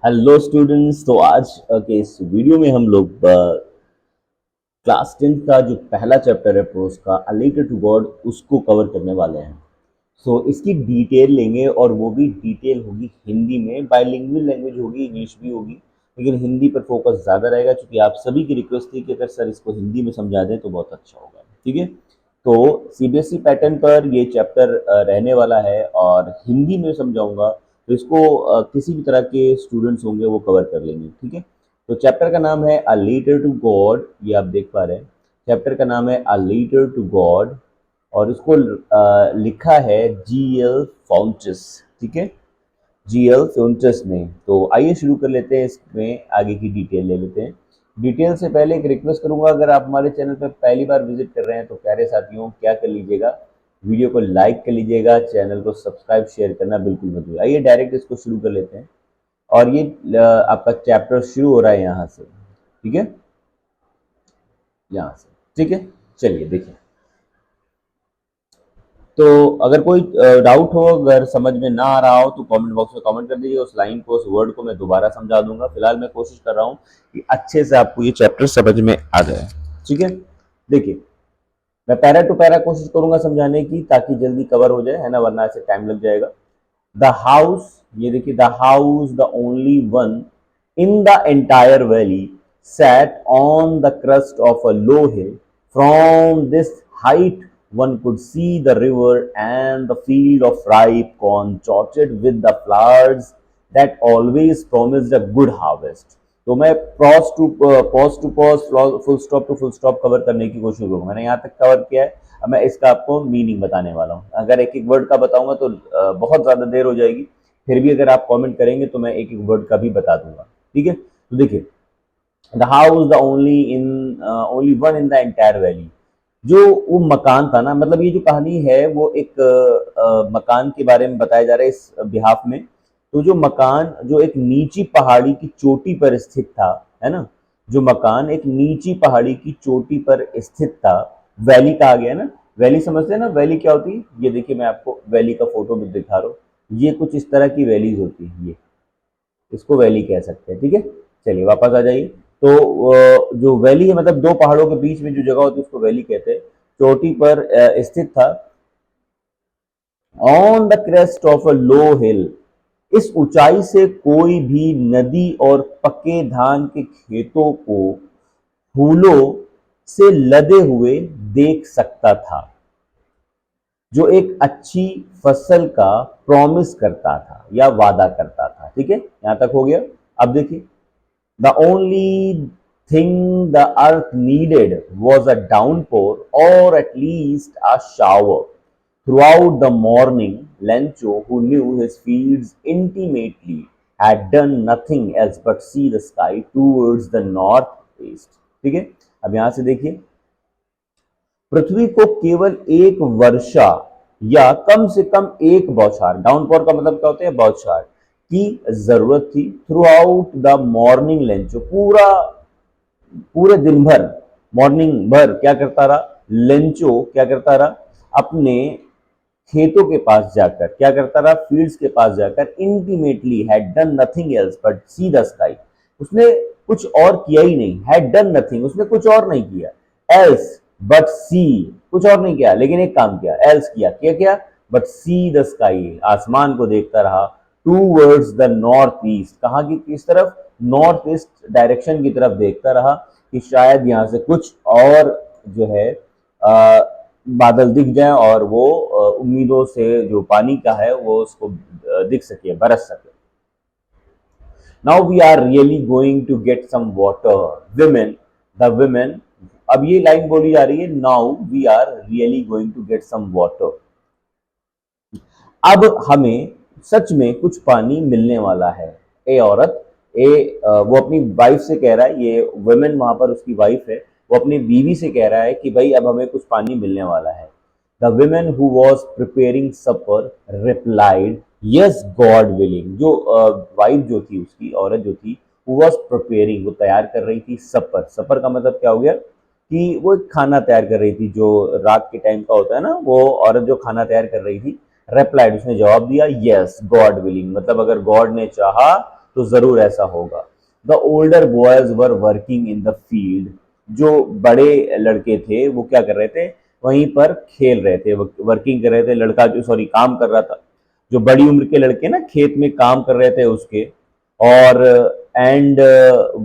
Hello students. तो आज के इस वीडियो में हम लोग क्लास 10th का जो पहला चैप्टर है प्रोज का अ लेटर टू गॉड उसको कवर करने वाले हैं। इसकी डिटेल लेंगे और वो भी डिटेल होगी हिंदी में। बाइलिंगुअल लैंग्वेज होगी, इंग्लिश भी होगी, लेकिन हिंदी पर फोकस ज़्यादा रहेगा क्योंकि आप सभी की रिक्वेस्ट थी कि अगर सर इसको हिंदी में समझा दें तो बहुत अच्छा होगा। ठीक है, तो सीबीएसई पैटर्न पर ये चैप्टर रहने वाला है और हिंदी में समझाऊंगा, तो इसको किसी भी तरह के स्टूडेंट्स होंगे वो कवर कर लेंगे। ठीक है, तो चैप्टर का नाम है अ लेटर टू गॉड, ये आप देख पा रहे हैं। चैप्टर का नाम है अ लेटर टू गॉड और इसको लिखा है जीएल फाउंचस। ठीक है, जीएल फाउंचस ने। तो आइए शुरू कर लेते हैं, इसमें आगे की डिटेल ले लेते हैं। डिटेल से पहले एक रिक्वेस्ट करूंगा, अगर आप हमारे चैनल पर पहली बार विजिट कर रहे हैं तो प्यारे साथियों क्या कर लीजिएगा, वीडियो को लाइक कर लीजिएगा, चैनल को सब्सक्राइब शेयर करना बिल्कुल मत भूलिए। आइए डायरेक्ट इसको शुरू कर लेते हैं और ये आपका चैप्टर शुरू हो रहा है यहाँ से। ठीक है, यहाँ से। ठीक है, चलिए देखिए। तो अगर कोई डाउट हो, अगर समझ में ना आ रहा हो तो कमेंट बॉक्स में कमेंट कर दीजिए। उस लाइन को, उस वर्ड को मैं दोबारा समझा दूंगा। फिलहाल मैं कोशिश कर रहा हूँ कि अच्छे से आपको ये चैप्टर समझ में आ जाए। ठीक है, देखिए मैं पैरा टू पैरा कोशिश करूंगा समझाने की ताकि जल्दी कवर हो जाए, है ना, वरना ऐसे टाइम लग जाएगा। द हाउस, ये देखिए, the house the only one in the entire valley sat on the crest of a low hill. From this height, one could see the river and the field of ripe corn dotted with the flowers that always promised a good harvest. तो मैं pause full stop to full stop cover करने की कोशिश करूंगा। मैंने यहाँ तक cover किया है, अब मैं इसका आपको मीनिंग बताने वाला हूँ। अगर एक एक वर्ड का बताऊंगा तो बहुत ज़्यादा देर हो जाएगी, फिर भी अगर आप कमेंट करेंगे तो मैं एक एक वर्ड का भी बता दूंगा। ठीक है, तो देखिए, the house the only one in the entire valley. जो वो मकान था ना, मतलब ये जो कहानी है वो एक मकान के बारे में बताया जा रहा है इस बिहाफ में। तो जो मकान जो एक नीची पहाड़ी की चोटी पर स्थित था, है ना, जो मकान एक नीची पहाड़ी की चोटी पर स्थित था, वैली कहा गया है ना। वैली समझते हैं ना, वैली क्या होती है? ये देखिए, मैं आपको वैली का फोटो भी दिखा रहा हूँ। ये कुछ इस तरह की वैलीज होती है, ये इसको वैली कह सकते हैं। ठीक है, चलिए वापस आ जाइए। तो जो वैली है, मतलब दो पहाड़ों के बीच में जो जगह होती है उसको वैली कहते हैं। चोटी पर स्थित था, on the crest of a low hill. इस ऊंचाई से कोई भी नदी और पक्के धान के खेतों को फूलों से लदे हुए देख सकता था, जो एक अच्छी फसल का प्रॉमिस करता था या वादा करता था। ठीक है, यहां तक हो गया। अब देखिए, the only thing the earth needed was a downpour or at least a shower. Throughout the morning, Lencho, who knew his fields intimately, had done nothing else but see the sky towards the northeast. ठीक है, अब यहां से देखिए, पृथ्वी को केवल एक वर्षा या कम से कम एक बौछार, डाउनपोर का मतलब क्या होता है? बौछार की जरूरत थी। Through out the morning Lencho, पूरे दिन भर, मॉर्निंग भर क्या करता रहा? लेंचो क्या करता रहा? अपने खेतों के पास जाकर क्या करता रहा? फील्ड्स के पास जाकर intimately had done nothing else but see the sky. उसने कुछ और किया ही नहीं। हैड डन नथिंग, उसने कुछ और नहीं किया। एल्स बट सी, कुछ और नहीं किया लेकिन एक काम किया। एल्स किया, क्या किया? बट सी द स्काई, आसमान को देखता रहा। टूवर्ड्स द नॉर्थ ईस्ट, कहाँ की किस तरफ? नॉर्थ ईस्ट डायरेक्शन की तरफ देखता रहा कि शायद यहाँ से कुछ और जो है बादल दिख जाए और वो उम्मीदों से जो पानी का है वो उसको दिख सके, बरस सके। Now we are really going to get some water, women, the women. अब ये लाइन बोली जा रही है, now we are really going to get some water. अब हमें सच में कुछ पानी मिलने वाला है। ए औरत, वो अपनी वाइफ से कह रहा है, ये वुमेन वहां पर उसकी वाइफ है, वो अपनी बीवी से कह रहा है कि भाई अब हमें कुछ पानी मिलने वाला है। The women who was preparing supper replied yes God willing. जो वाइफ जो थी, उसकी औरत जो थी, हु वॉज प्रिपेयरिंग, वो तैयार कर रही थी सपर। सपर का मतलब क्या हो गया? कि वो एक खाना तैयार कर रही थी, जो रात के टाइम का होता है ना, वो औरत जो खाना तैयार कर रही थी। रेप्लाइड, उसने जवाब दिया, यस गॉड विलिंग, मतलब अगर गॉड ने चाहा तो जरूर ऐसा होगा। The older boys were working in the field, जो बड़े लड़के थे वो क्या कर रहे थे, वहीं पर खेल रहे थे, वर्किंग कर रहे थे। लड़का जो सॉरी काम कर रहा था, जो बड़ी उम्र के लड़के ना खेत में काम कर रहे थे उसके, और and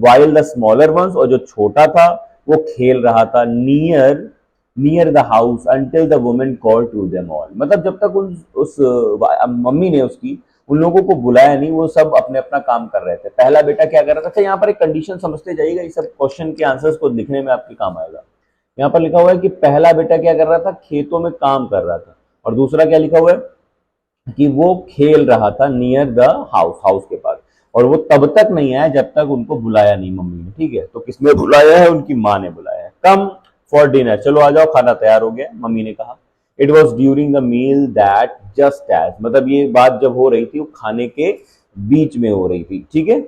while the smaller ones, और जो छोटा था वो खेल रहा था near near the house until the women call to them all. मतलब जब तक उस मम्मी ने उसकी उन लोगों को बुलाया नहीं, वो सब अपने अपना काम कर रहे थे। पहला बेटा क्या कर रहा था, अच्छा यहाँ पर एक कंडीशन समझते जाइएगा, ये सब क्वेश्चन के आंसर्स को लिखने में आपके काम आएगा। यहाँ पर लिखा हुआ है कि पहला बेटा क्या कर रहा था, खेतों में काम कर रहा था, और दूसरा क्या लिखा हुआ है कि वो खेल रहा था नियर द हाउस, हाउस के पास। और वो तब तक नहीं आया जब तक उनको बुलाया नहीं मम्मी ने, ठीक है। तो किसने बुलाया है, उनकी माँ ने बुलाया है। कम फॉर डिनर, चलो आ जाओ, खाना तैयार हो गया, मम्मी ने कहा। It was during the meal that just as, मतलब ये बात जब हो रही थी वो खाने के बीच में हो रही थी, ठीक है।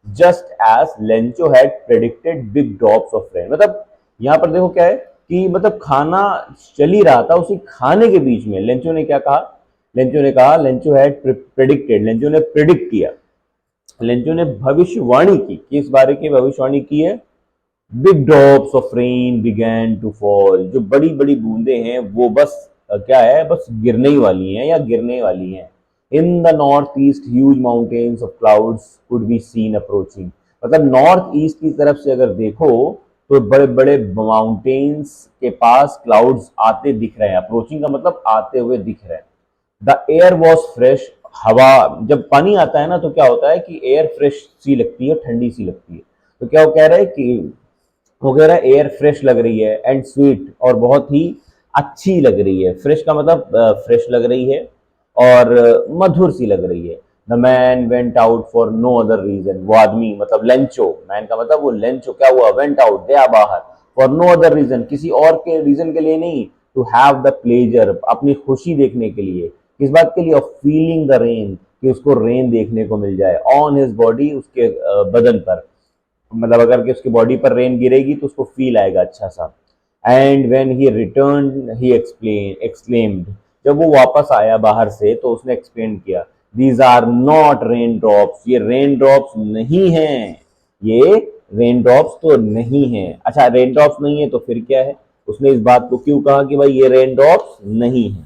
Just as Lencho had predicted big drops of rain, मतलब यहाँ पर देखो क्या है कि मतलब खाना चल ही रहा था, उसी खाने के बीच में लेंचो ने क्या कहा, लेंचो हैड प्रेडिक्टेड, लेंचो ने प्रेडिक्ट किया, लेंचो ने भविष्यवाणी की, किस बारे की भविष्यवाणी की है, big drops of rain began to fall, जो बड़ी बड़ी बूंदे हैं वो बस क्या है, बस गिरने ही वाली हैं या गिरने वाली हैं। In the north east huge mountains of clouds could be seen approaching, मतलब नॉर्थ ईस्ट की तरफ से अगर देखो तो बड़े बड़े माउंटेन्स के पास क्लाउड्स आते दिख रहे हैं, अप्रोचिंग का मतलब आते हुए दिख रहे हैं। द एयर वॉज फ्रेश, हवा, जब पानी आता है ना तो क्या होता है कि एयर फ्रेश सी लगती है, ठंडी सी लगती है। तो क्या वो कह रहा है कि वो कह रहा है एयर फ्रेश लग रही है एंड स्वीट, और बहुत ही अच्छी लग रही है। फ्रेश का मतलब फ्रेश लग रही है और मधुर सी लग रही है। The man went out for no other reason, वो आदमी मतलब लेंचो, मैन का मतलब वो लेंचो क्या हुआ, वेंट आउट, गया बाहर, फॉर नो अदर रीजन, किसी और के रीजन के लिए नहीं, टू हैव द प्लेजर, अपनी खुशी देखने के लिए। किस बात के लिए, ऑफ फीलिंग द रेन, कि उसको रेन देखने को मिल जाए, ऑन हिज बॉडी, उसके बदन पर, मतलब अगर कि उसकी बॉडी पर रेन गिरेगी तो उसको फील आएगा अच्छा सा। And when he return he exclaimed, जब वो वापस आया बाहर से तो उसने एक्सप्लेन किया, these are not rain drops, ये रेन ड्रॉप्स नहीं हैं, ये रेन ड्रॉप्स तो नहीं है। अच्छा रेन ड्रॉप्स नहीं है तो फिर क्या है, उसने इस बात को क्यों कहा कि भाई ये रेन ड्रॉप्स नहीं है।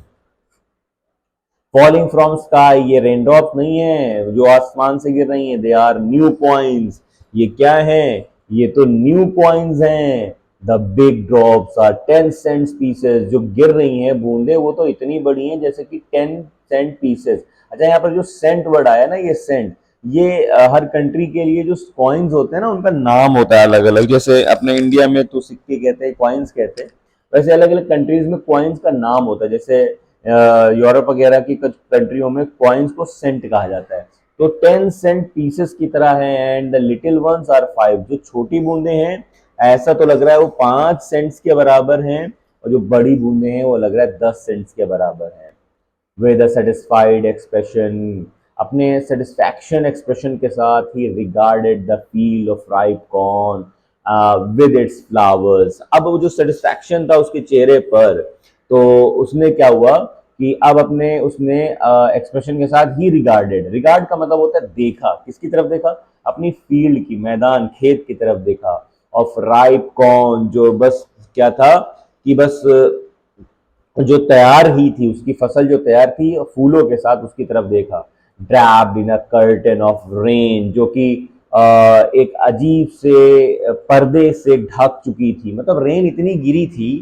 फॉलिंग फ्रॉम स्काई, ये रेन ड्रॉप्स नहीं है जो आसमान से गिर रही है, दे आर न्यू पॉइंट्स, ये क्या है, ये तो न्यू पॉइंट्स हैं। The big drops are 10 cent pieces, जो गिर रही हैं बूंदे वो तो इतनी बड़ी हैं जैसे कि 10 सेंट पीसेस। अच्छा यहाँ पर जो सेंट वर्ड आया ना, ये सेंट, ये हर कंट्री के लिए जो कॉइन्स होते हैं ना उनका नाम होता है अलग अलग, जैसे अपने इंडिया में तो सिक्के कहते हैं, कॉइन्स कहते हैं, वैसे अलग अलग कंट्रीज में कॉइन्स का नाम होता है। जैसे यूरोप वगैरह की कुछ कंट्रियों में कॉइन्स को सेंट कहा जाता है। तो 10 सेंट पीसेस की तरह है। And the little ones are 5, जो छोटी बूंदे हैं ऐसा तो लग रहा है वो 5 सेंट्स के बराबर हैं, और जो बड़ी बूंदे हैं वो लग रहा है 10 सेंट्स के बराबर है। विद अ सेटिस्फाइड एक्सप्रेशन, अपने सेटिस्फैक्शन एक्सप्रेशन के साथ ही regarded the field of ripe corn with its flowers. अब वो जो सेटिस्फैक्शन था उसके चेहरे पर, तो उसने क्या हुआ कि अब अपने उसने एक्सप्रेशन के साथ ही रिगार्डेड, रिगार्ड का मतलब होता है देखा, किसकी तरफ देखा, अपनी फील्ड की, मैदान खेत की तरफ देखा, ऑफ राइप कॉर्न, जो बस क्या था कि बस जो तैयार ही थी, उसकी फसल जो तैयार थी फूलों के साथ उसकी तरफ देखा। Draped in a curtain of rain, जो कि एक अजीब से पर्दे से ढक चुकी थी, मतलब रेन इतनी गिरी थी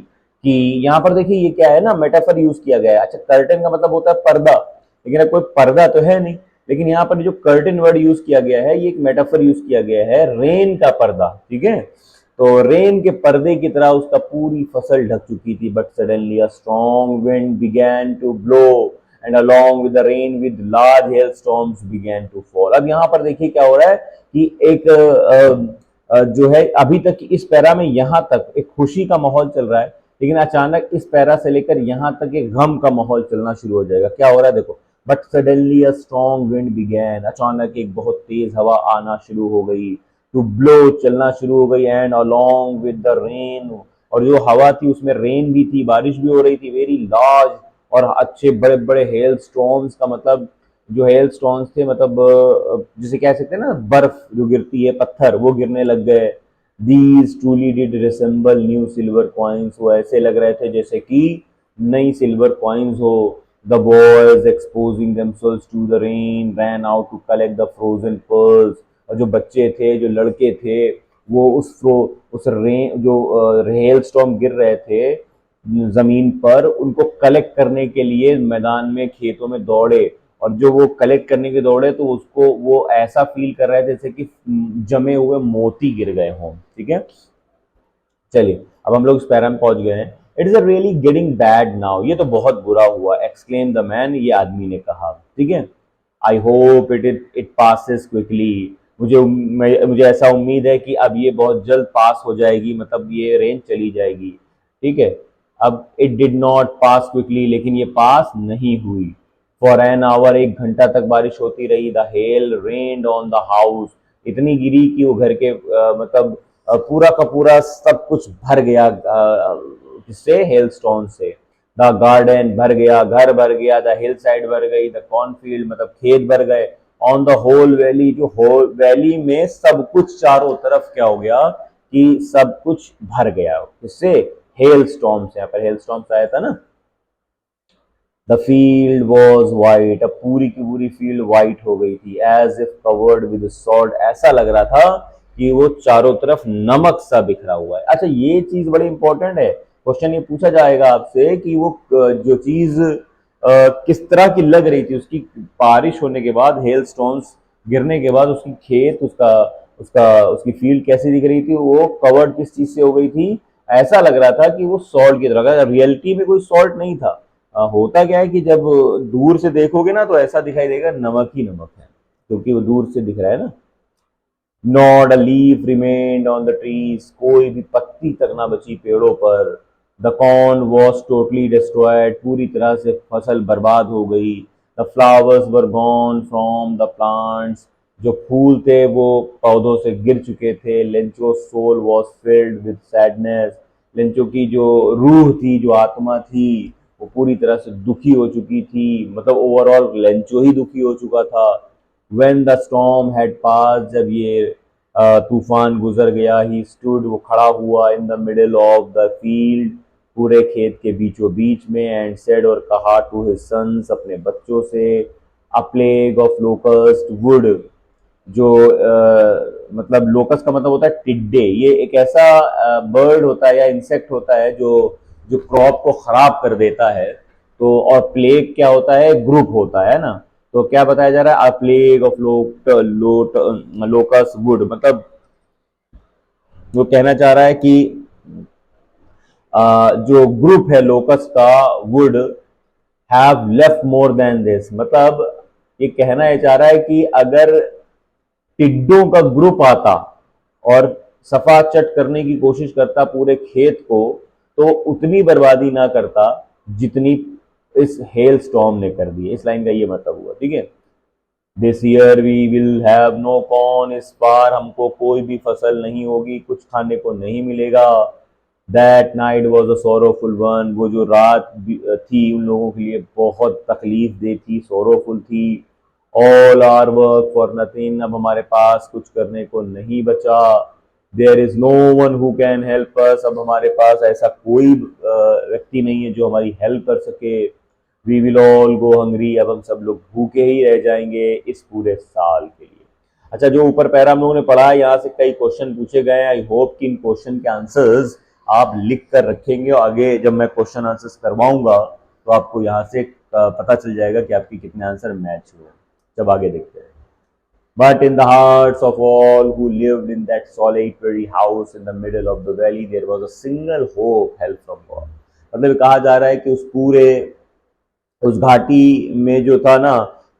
कि यहाँ पर देखिए ये क्या है ना, मेटाफर यूज किया गया है। अच्छा कर्टन का मतलब होता है पर्दा, लेकिन अब कोई पर्दा तो है नहीं, लेकिन यहाँ पर जो कर्टन वर्ड यूज किया गया है ये एक मेटाफर यूज किया गया है, रेन का पर्दा, ठीक है। तो रेन के पर्दे की तरह उसका पूरी फसल ढक चुकी थी। But suddenly a strong wind began to blow and along with the rain with large hail storms began to fall. अब यहाँ पर देखिए क्या हो रहा है कि एक जो है अभी तक इस पैरा में यहाँ तक एक खुशी का माहौल चल रहा है, लेकिन अचानक इस पैरा से लेकर यहाँ तक एक गम का माहौल चलना शुरू हो जाएगा। क्या हो रहा है देखो, but suddenly a strong wind began, अचानक एक बहुत तेज हवा आना शुरू हो गई, टू ब्लो, चलना शुरू हो गई, and along with the rain, और जो हवा थी उसमें रेन भी थी, बारिश भी हो रही थी, वेरी लार्ज, और अच्छे बड़े बड़े हेल स्टॉर्म्स का मतलब जो हेल स्टोन्स थे, मतलब जिसे कह सकते हैं ना बर्फ जो गिरती है, पत्थर वो गिरने लग गए। These truly did resemble new silver coins, वो ऐसे लग रहे थे जैसे कि नई सिल्वर कॉइन्स हो। The boys exposing themselves to the rain ran out to collect the frozen pearls, और जो बच्चे थे, जो लड़के थे, वो उस रेन जो हेल स्टॉर्म गिर रहे थे जमीन पर, उनको कलेक्ट करने के लिए मैदान में, खेतों में दौड़े। और जो वो कलेक्ट करने के दौड़े तो उसको वो ऐसा फील कर रहे थे जैसे कि जमे हुए मोती गिर गए हों। ठीक है, चलिए अब हम लोग इस पैरा में पहुंच गए हैं। It is really getting bad now, ये तो बहुत बुरा हुआ, एक्सक्लेम द मैन, ये आदमी ने कहा। ठीक है, I hope it passes quickly, मुझे ऐसा उम्मीद है कि अब ये बहुत जल्द पास हो जाएगी, मतलब ये रेंज चली जाएगी। ठीक है, अब it did not pass quickly, लेकिन ये पास नहीं हुई। फॉर एन आवर, 1 घंटा तक बारिश होती रही। The hell rained on the house, इतनी गिरी कि वो घर के मतलब पूरा का पूरा सब कुछ भर गया, किससे, हेल स्टोन से। द गार्डन भर गया, घर भर गया, द हिल साइड भर गई, द कॉर्नफील्ड मतलब खेत भर गए, ऑन द होल वैली, जो होल वैली में सब कुछ चारों तरफ क्या हो गया कि सब कुछ भर गया, किससे, हेल स्टॉर्म से। यहाँ पर हेल स्टॉर्म आया था ना। द फील्ड वॉज वाइट, अब पूरी की पूरी फील्ड वाइट हो गई थी। As if covered with salt, ऐसा लग रहा था कि वो चारों तरफ नमक सा बिखरा हुआ है। अच्छा, ये चीज बड़ी इंपॉर्टेंट है, क्वेश्चन ये पूछा जाएगा आपसे कि वो जो चीज किस तरह की लग रही थी, उसकी बारिश होने के बाद, हेल स्टोन्स गिरने के बाद उसकी खेत, उसका उसका उसकी फील्ड कैसी दिख रही थी, वो कवर्ड किस चीज से हो गई थी। ऐसा लग रहा था कि वो सॉल्ट की तरह, रियलिटी में कोई सॉल्ट नहीं था। होता क्या है कि जब दूर से देखोगे ना तो ऐसा दिखाई देगा नमक ही नमक है, क्योंकि वो दूर से दिख रहा है ना। Not a leaf remained on the trees, कोई भी पत्ती तक ना बची पेड़ों पर। The corn was totally destroyed, पूरी तरह से फसल बर्बाद हो गई। The flowers were gone from the plants, जो फूल थे वो पौधों से गिर चुके थे। Lencho soul was filled with sadness, Lencho की जो रूह थी, जो आत्मा थी, वो पूरी तरह से दुखी हो चुकी थी, मतलब ओवरऑल लेंचो ही दुखी हो चुका था। When the storm had passed, जब ये तूफान गुजर गया, ही स्टूड, वो खड़ा हुआ, in the middle of the field, पूरे खेत के बीचों बीच में, एंड सेड, और कहा, टू हिज सन्स, अपने बच्चों से, अ प्लेग ऑफ लोकस्ट वुड, जो मतलब लोकस का मतलब होता है टिड्डे, ये एक ऐसा बर्ड होता है या इंसेक्ट होता है जो जो क्रॉप को खराब कर देता है। तो और प्लेग क्या होता है, ग्रुप होता है ना। तो क्या बताया जा रहा है, अ प्लेग ऑफ लोकस वुड, मतलब वो कहना चाह रहा है कि जो ग्रुप है लोकस का, would have left more than this, मतलब ये कहना ये चाह रहा है कि अगर टिड्डों का ग्रुप आता और सफा चट करने की कोशिश करता पूरे खेत को, तो उतनी बर्बादी ना करता जितनी इस हेल स्टॉर्म ने कर दी। इस लाइन का ये मतलब हुआ। ठीक है, this year we will have no corn, इस बार हमको कोई भी फसल नहीं होगी, कुछ खाने को नहीं मिलेगा। That night was a sorrowful one, वो जो रात थी उन लोगों के लिए बहुत तकलीफ दे थी, सोरोफुल थी। All our work for nothing, अब हमारे पास कुछ करने को नहीं बचा। There is no one who can help us, अब हमारे पास ऐसा कोई व्यक्ति नहीं है जो हमारी हेल्प कर सके। We will all go hungry, अब हम सब लोग भूखे ही रह जाएंगे इस पूरे साल के लिए। अच्छा, जो ऊपर पैरा हम लोगों ने पढ़ा है, यहाँ से कई क्वेश्चन पूछे गए हैं। आई होप कि इन क्वेश्चन के आंसर्स आप लिख कर रखेंगे, और आगे जब मैं क्वेश्चन आंसर्स करवाऊंगा तो आपको यहाँ से पता चल जाएगा कि आपके कितने आंसर मैच हुए। जब आगे देखते हैं। But in the hearts of all who lived in that solitary house in the middle of the valley, there was a single hope, help from God. मतलब कहा जा रहा है कि उस घाटी में जो था ना,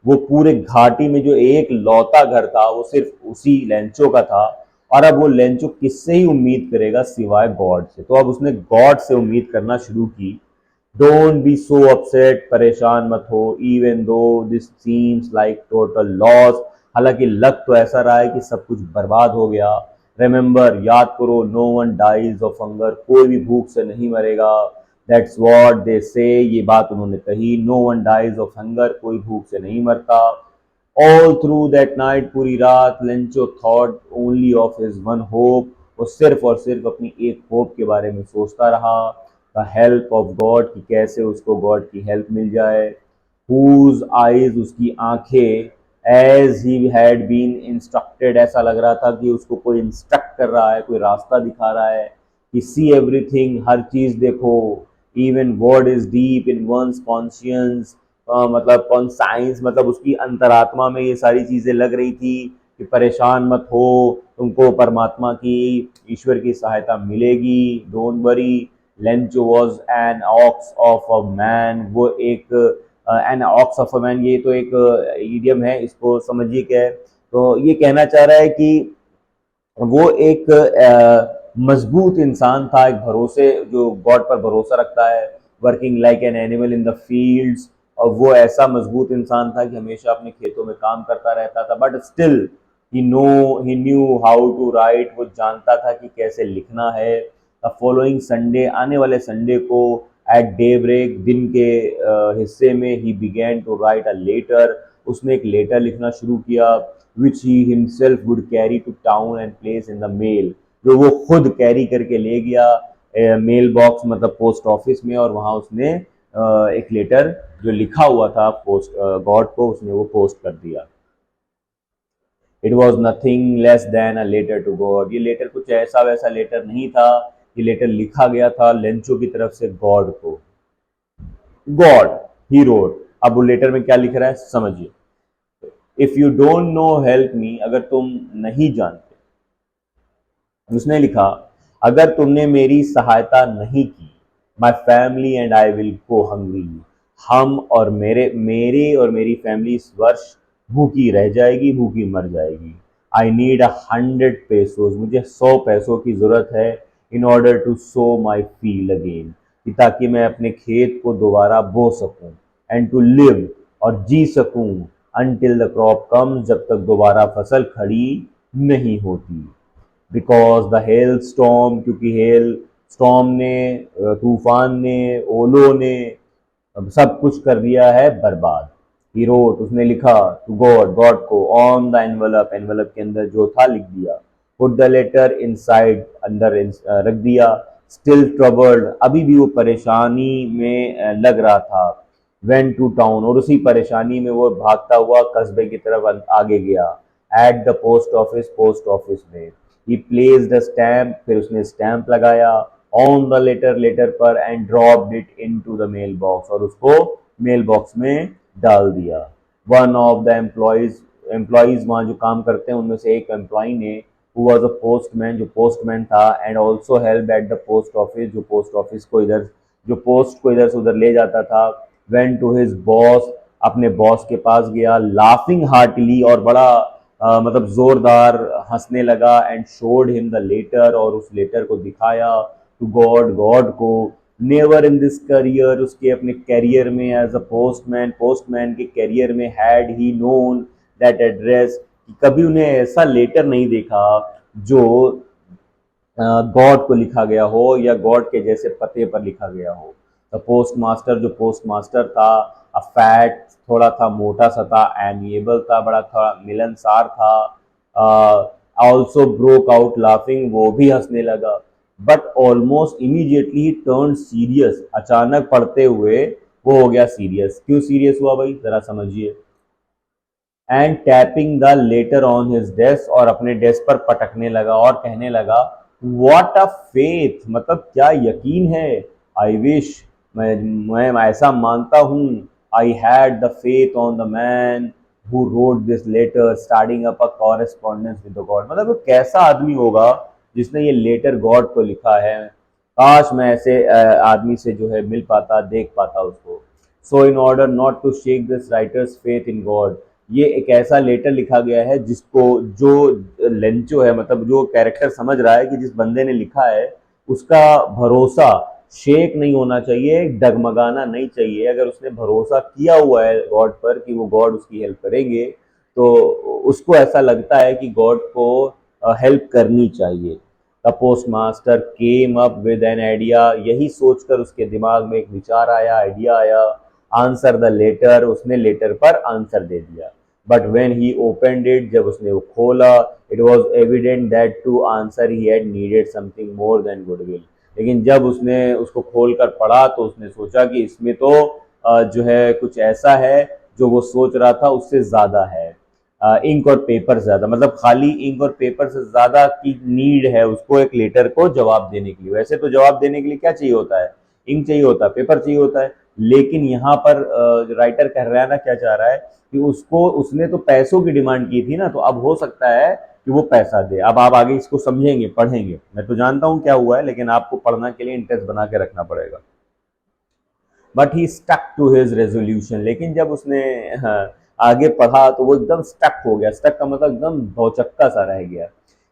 वो पूरे घाटी में जो एक लौता घर था वो सिर्फ उसी लेंचो का था। और अब वो लेंचो किससे ही उम्मीद करेगा सिवाय गॉड से, तो अब उसने गॉड से उम्मीद करना शुरू की। डोंट बी सो अपसेट, परेशान मत हो, even though this seems like total loss, हालांकि लग तो ऐसा रहा है कि सब कुछ बर्बाद हो गया। रिमेंबर, याद करो, no one dies of hunger, कोई भी भूख से नहीं मरेगा। दैट्स व्हाट दे से, ये बात उन्होंने कही। No one dies of hunger, कोई भूख से नहीं मरता। ऑल थ्रू दैट नाइट, पूरी रात Lencho thought only of his one hope, वो सिर्फ और सिर्फ अपनी एक होप के बारे में सोचता रहा, द हेल्प ऑफ गॉड, कि कैसे उसको गॉड की हेल्प मिल जाए। हुज आईज, उसकी आंखें, as he had been instructed, ऐसा लग रहा था कि उसको कोई इंस्ट्रक्ट कर रहा है, कोई रास्ता दिखा रहा है कि सी एवरीथिंग, हर चीज देखो। Even word is deep in one's conscience, मतलब कॉन्साइंस, मतलब उसकी अंतरात्मा में ये सारी चीजें लग रही थी कि परेशान मत हो, तुमको परमात्मा की, ईश्वर की सहायता मिलेगी, don't worry. Lencho was an ox of a man, वो एक an ox of a man, ये तो एक इडियम है, इसको समझिए क्या है। तो ये कहना चाह रहा है कि वो एक मजबूत इंसान था, एक भरोसे, जो गॉड पर भरोसा रखता है, working like an animal in the fields, और वो ऐसा मजबूत इंसान था कि हमेशा अपने खेतों में काम करता रहता था। But still he knew how to write, वो जानता था कि कैसे लिखना है। द फॉलोइंग संडे, आने वाले संडे को, एट डे ब्रेक, दिन के हिस्से में, he began to write a letter, उसने एक लेटर लिखना शुरू किया, which he himself would carry to town and place in the mail, जो वो खुद कैरी करके ले गया मेल बॉक्स, मतलब पोस्ट ऑफिस में, और वहां उसने एक लेटर जो लिखा हुआ था पोस्ट गॉड को, उसने वो पोस्ट कर दिया। It was nothing less than a letter to God, ये लेटर कुछ ऐसा वैसा लेटर नहीं था, ये लेटर लिखा गया था लेंचो की तरफ से गॉड को। गॉड, ही रोड, अब वो लेटर में क्या लिख रहा है समझिए। If you don't know help me, अगर तुम नहीं जानते, उसने लिखा, अगर तुमने मेरी सहायता नहीं की, my family and I will go hungry, हम और मेरे और मेरी फैमिली इस वर्ष भूखी रह जाएगी, भूखी मर जाएगी। आई नीड 100 पेसोज, मुझे 100 पैसों की जरूरत है, in order to sow my field again, कि ताकि मैं अपने खेत को दोबारा बो सकूं, एंड टू लिव, और जी सकूं, अनटिल द क्रॉप कम्स, जब तक दोबारा फसल खड़ी नहीं होती। बिकॉज द हेल स्टॉर्म, क्योंकि हेल स्टॉर्म ने, तूफान ने, ओलों ने सब कुछ कर दिया है बर्बाद। ही रोट, उसने लिखा, टू गॉड, गॉड को, ऑन द एनवलप, एनवलप के अंदर जो था लिख दिया। पुट द लेटर इनसाइड, अंदर रख दिया। स्टिल ट्रबल्ड, अभी भी वो परेशानी में लग रहा था। वेंट टू टाउन, और उसी परेशानी में वो भागता हुआ कस्बे की तरफ आगे गया। At the post office, post office में। ही प्लेस्ड अ स्टैम्प, फिर उसने स्टैम्प लगाया ऑन द लेटर, लेटर पर, and dropped it into the mail box, और उसको मेल बॉक्स में डाल दिया। वन ऑफ द एम्प्लॉयज वहाँ जो काम करते हैं उनमें से एक एम्प्लॉय ने, हु वाज अ पोस्टमैन, जो पोस्टमैन था, and also help at the post office, जो पोस्ट ऑफिस को इधर, जो पोस्ट को इधर से उधर ले जाता था, वेंट टू हिज बॉस, अपने बॉस के पास गया, लाफिंग हार्टली, और बड़ा मतलब जोरदार हंसने लगा, and showed him the letter, और उस लेटर को दिखाया टू गॉड, गॉड को। नेवर इन दिस करियर, उसके अपने कैरियर में एज अ पोस्टमैन, पोस्टमैन के कैरियर में, had he known that address, कभी उन्हें ऐसा लेटर नहीं देखा जो गॉड को लिखा गया हो, या गॉड के जैसे पते पर लिखा गया हो। द पोस्ट मास्टर, जो पोस्ट मास्टर था, अ फैट, थोड़ा था मोटा सा था, एमिएबल था, बड़ा थोड़ा मिलनसार था, ऑल्सो ब्रोक आउट लाफिंग, वो भी हंसने लगा। But almost immediately turn serious, अचानक पढ़ते हुए वो हो गया सीरियस। क्यों सीरियस हुआ भाई, जरा समझिए। And tapping the later on his desk, और अपने डेस्क पर पटकने लगा और कहने लगा, व्हाट अ फेथ, मतलब क्या यकीन है। आई विश, मैं ऐसा मानता हूँ, I had the faith on the man who wrote this letter starting up a correspondence with the God, मतलब वो कैसा आदमी होगा जिसने ये लेटर गॉड को लिखा है। काश मैं ऐसे आदमी से जो है मिल पाता, देख पाता उसको। So in order not to shake this writer's faith in God, ये एक ऐसा लेटर लिखा गया है जिसको, जो लेंचो है, मतलब जो कैरेक्टर समझ रहा है कि जिस बंदे ने लिखा है उसका भरोसा शेक नहीं होना चाहिए, डगमगाना नहीं चाहिए। अगर उसने भरोसा किया हुआ है गॉड पर कि वो गॉड उसकी हेल्प करेंगे, तो उसको ऐसा लगता है कि गॉड को हेल्प करनी चाहिए। The post master came up with an idea, यही सोचकर उसके दिमाग में एक विचार आया, आइडिया आया। आंसर द लेटर, उसने लेटर पर आंसर दे दिया। But when he opened it, जब उसने वो खोला, it was evident that to answer he had needed something more than goodwill. लेकिन जब उसने उसको खोल कर पढ़ा तो उसने सोचा कि इसमें तो जो है कुछ ऐसा है जो वो सोच रहा था उससे ज़्यादा है। इंक और पेपर से ज़्यादा, मतलब खाली इंक और पेपर से ज़्यादा की नीड है उसको एक लेटर को जवाब देने के लिए। वैसे तो जवाब देने के लिए क्या चाहिए होता है, इंक चाहिए होता है, पेपर चाहिए होता है। लेकिन यहाँ पर राइटर कह रहा है ना, क्या चाह रहा है कि उसको, उसने तो पैसों की डिमांड की थी ना, तो अब हो सकता है कि वो पैसा दे। अब आप आगे इसको समझेंगे, पढ़ेंगे, मैं तो जानता हूँ क्या हुआ है, लेकिन आपको पढ़ना के लिए इंटरेस्ट बना के रखना पड़ेगा। But he stuck to his resolution, लेकिन जब उसने आगे पढ़ा तो वो एकदम स्टक हो गया। स्टक का मतलब एकदम भौचक्का सा रह गया।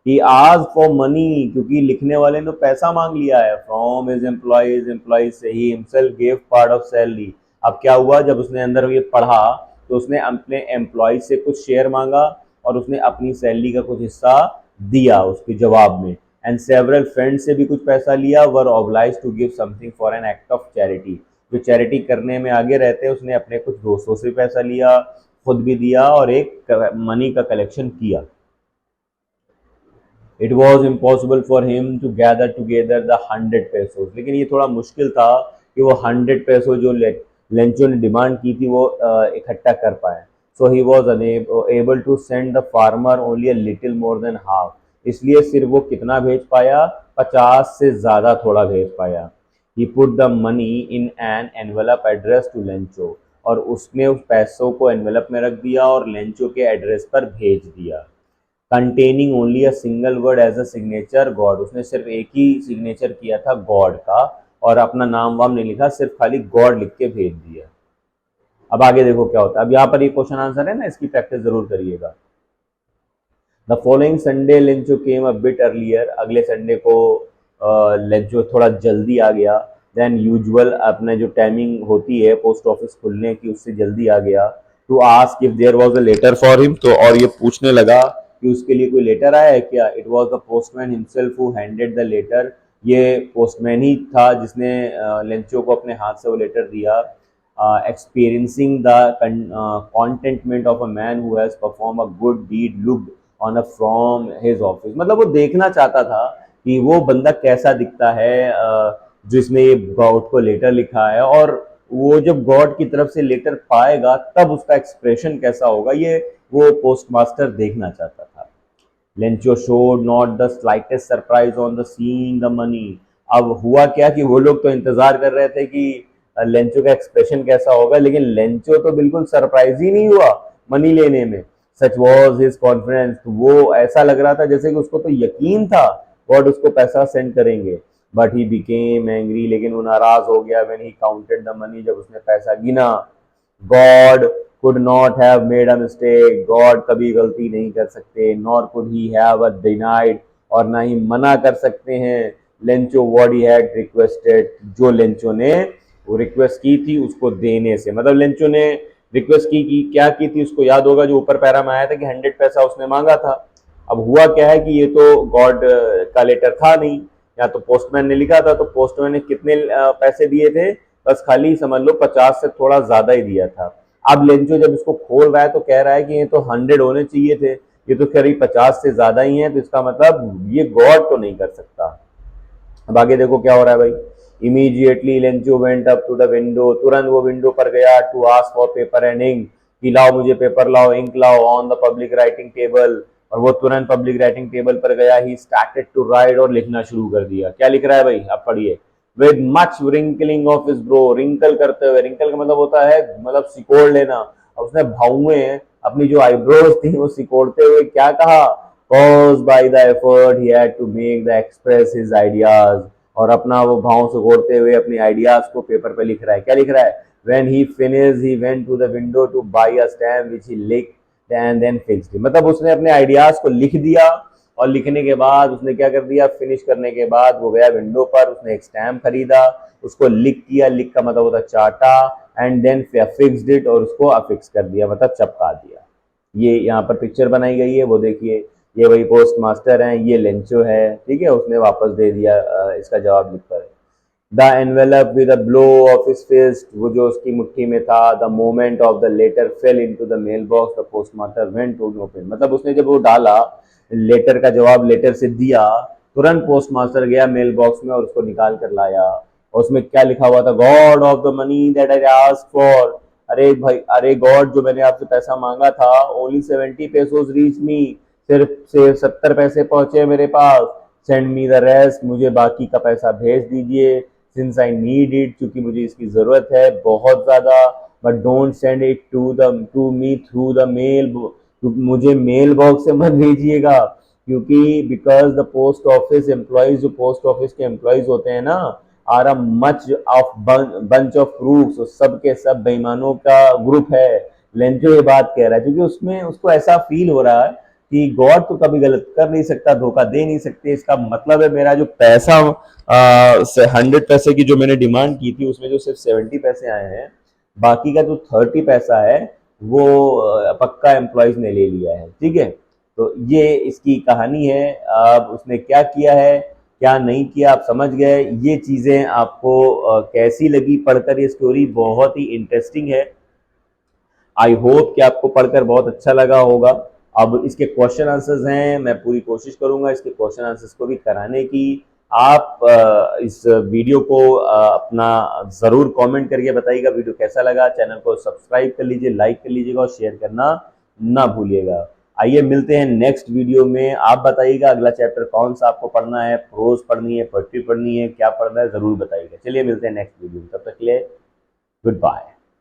ही आज फॉर मनी, क्योंकि लिखने वाले ने पैसा मांग लिया है। फ्रॉम हिज एम्प्लॉइज, एम्प्लॉइज से he himself gave part of salary. अब क्या हुआ, जब उसने अंदर ये पढ़ा तो उसने अपने एम्प्लॉइज से कुछ शेयर मांगा और उसने अपनी सैलरी का कुछ हिस्सा दिया उसके जवाब में। एंड सेवरल फ्रेंड्स से भी कुछ पैसा लिया, were obliged to give something for an act of charity. जो चैरिटी करने में आगे रहते हैं, उसने अपने कुछ दोस्तों से पैसा लिया, खुद भी दिया और एक मनी का कलेक्शन किया। It was impossible for him to gather together the 100 pesos, लेकिन ये थोड़ा मुश्किल था कि वो 100 पेसो जो लेंचो ने डिमांड की थी वो इकट्ठा कर पाए। So he was able to send the farmer only a little more than half, इसलिए सिर्फ वो कितना भेज पाया, 50 से ज़्यादा थोड़ा भेज पाया। He put the money in an envelope address to Lencho, और उसने उस पैसों को एनवेलप में रख दिया और लेंचो के एड्रेस पर भेज दिया। Containing only a single word as a signature God, उसने सिर्फ एक ही सिग्नेचर किया था गॉड का, और अपना नाम वाम नहीं लिखा, सिर्फ खाली गॉड लिख के भेज दिया। अब आगे देखो क्या होता है। अब यहाँ पर ये क्वेश्चन आंसर है ना, इसकी प्रैक्टिस जरूर करिएगा। The following Sunday Lencho came a bit earlier, अगले संडे को लेंचो थोड़ा जल्दी आ गया। देन यूजुअल, अपने जो टाइमिंग होती है पोस्ट ऑफिस खुलने की उससे जल्दी आ गया। To ask if there was a letter for him, तो और ये पूछने लगा कि उसके लिए कोई लेटर आया है क्या। It was the postman himself who handed the letter, ये पोस्टमैन ही था जिसने लेंचो को अपने हाथ से वो लेटर दिया। Experiencing the contentment of a man who has performed a good deed looked on a from his office, मतलब वो देखना चाहता था कि वो बंदा कैसा दिखता है जिसने ये गॉड को लेटर लिखा है, और वो जब गॉड की तरफ से लेटर पाएगा तब उसका एक्सप्रेशन कैसा होगा, ये वो पोस्ट मास्टर देखना चाहता था। Lencho showed not the slightest surprise on the seeing the money. अब हुआ क्या कि वो लोग तो इंतजार कर रहे थे कि लेंचो का एक्सप्रेशन कैसा होगा, लेकिन लेंचो तो बिल्कुल सरप्राइज ही नहीं हुआ मनी लेने में। सच वॉज हिज कॉन्फिडेंस, वो ऐसा लग रहा था जैसे कि उसको तो यकीन था गॉड उसको पैसा सेंड करेंगे। बट ही बिकेम एंग्री, लेकिन वो नाराज हो गया when he counted the money, जब उसने पैसा गिना। God could not have made a mistake, God कभी गलती नहीं कर सकते। nor could he have a denied, और ना ही मना कर सकते हैं Lencho what he had requested, जो लेंचो ने वो रिक्वेस्ट की थी उसको देने से। मतलब लेंचो ने रिक्वेस्ट की क्या की थी, उसको याद होगा जो ऊपर पैरा में आया था कि 100 पैसा उसने मांगा था। अब हुआ क्या है कि ये तो गॉड का लेटर था नहीं, या तो पोस्टमैन ने लिखा था, तो पोस्टमैन ने कितने पैसे दिए थे, बस खाली समझ लो 50 से थोड़ा ज्यादा ही दिया था। अब लेंचो जब इसको खोल रहा है तो कह रहा है कि ये तो 100 होने चाहिए थे, ये तो करीब 50 से ज्यादा ही है, तो इसका मतलब ये गॉड तो नहीं कर सकता। अब आगे देखो क्या हो रहा है भाई। Immediately Lencho went up to the window, तुरंत वो विंडो पर गया। To ask for paper and ink, कि लाओ मुझे पेपर लाओ, इंक लाओ। On the public writing table, और वो तुरंत पब्लिक राइटिंग टेबल पर गया। ही स्टार्टेड टू राइट, और लिखना शुरू कर दिया। क्या लिख रहा है भाई, आप पढ़िए। With much wrinkling of his brow, wrinkle करते हुए, रिंकल का मतलब होता है मतलब सिकोड़ लेना। अब उसने भावुए अपनी जो आईब्रोज थी वो सिकोड़ते हुए क्या कहा, caused by the effort he had to make the express his ideas, और अपना वो भाव से घोड़ते हुए अपनी आइडियाज को पेपर पे लिख रहा है। क्या लिख रहा है, when he finished he went to the window to buy a stamp which he licked and then fixed, मतलब उसने अपने आइडियाज को लिख दिया, और लिखने के बाद उसने क्या कर दिया, फिनिश करने के बाद वो गया विंडो पर, उसने एक स्टैम्प खरीदा, उसको लिक किया, लिक का मतलब होता चाटा, एंड देन फिक्स्ड इट, और उसको अफिक्स कर दिया मतलब चपका दिया। ये यहाँ पर पिक्चर बनाई गई है, वो देखिए। ये वही पोस्ट मास्टर हैं, ये लेंचो है, ठीक है। उसने वापस दे दिया इसका जवाब लिखकर। The envelope with a blow of his fist, वो जो उसकी मुट्ठी में था। The moment of the letter fell into the mail box, the postmaster went to open, मतलब उसने जब वो डाला लेटर का जवाब लेटर से दिया, तुरंत पोस्ट मास्टर गया मेल बॉक्स में और उसको निकाल कर लाया। और उसमें क्या लिखा हुआ था, God of the money that I asked for, अरे भाई, अरे गॉड, जो मैंने आपसे पैसा मांगा था, ओनली 70 पेसोस रीच मी, सिर्फ से 70 पैसे पहुंचे मेरे पास। सेंड मी द रेस्ट, मुझे बाकी का पैसा भेज दीजिए। सिंस आई नीड इट, क्योंकि मुझे इसकी जरूरत है बहुत ज्यादा। But don't send it to me through the mail, मुझे मेल बॉक्स से मत भेजिएगा, क्योंकि because the post office employees, जो पोस्ट ऑफिस के एम्प्लॉयज होते हैं ना, are a much of bunch of fruits, सब के सब बेईमानों का ग्रुप है। लेंचो ये बात कह रहा है क्योंकि उसमें उसको ऐसा फील हो रहा है कि गॉड तो कभी गलत कर नहीं सकता, धोखा दे नहीं सकते। इसका मतलब है मेरा जो पैसा 100 पैसे की जो मैंने डिमांड की थी, उसमें जो सिर्फ 70 पैसे आए हैं, बाकी का जो 30 पैसा है वो पक्का एम्प्लॉयज ने ले लिया है, ठीक है। तो ये इसकी कहानी है। अब उसने क्या किया है, क्या नहीं किया, आप समझ गए। ये चीजें आपको कैसी लगी पढ़कर, ये स्टोरी बहुत ही इंटरेस्टिंग है। आई होप कि आपको पढ़कर बहुत अच्छा लगा होगा। अब इसके क्वेश्चन आंसर्स हैं, मैं पूरी कोशिश करूंगा इसके क्वेश्चन आंसर्स को भी कराने की। आप इस वीडियो को अपना ज़रूर कमेंट करके बताइएगा वीडियो कैसा लगा। चैनल को सब्सक्राइब कर लीजिए, लाइक कर लीजिएगा और शेयर करना ना भूलिएगा। आइए मिलते हैं नेक्स्ट वीडियो में। आप बताइएगा अगला चैप्टर कौन सा आपको पढ़ना है, प्रोज पढ़नी है, पोएट्री पढ़नी है, क्या पढ़ना है, ज़रूर बताइएगा। चलिए मिलते हैं नेक्स्ट वीडियो में, तब तक के लिए गुड बाय।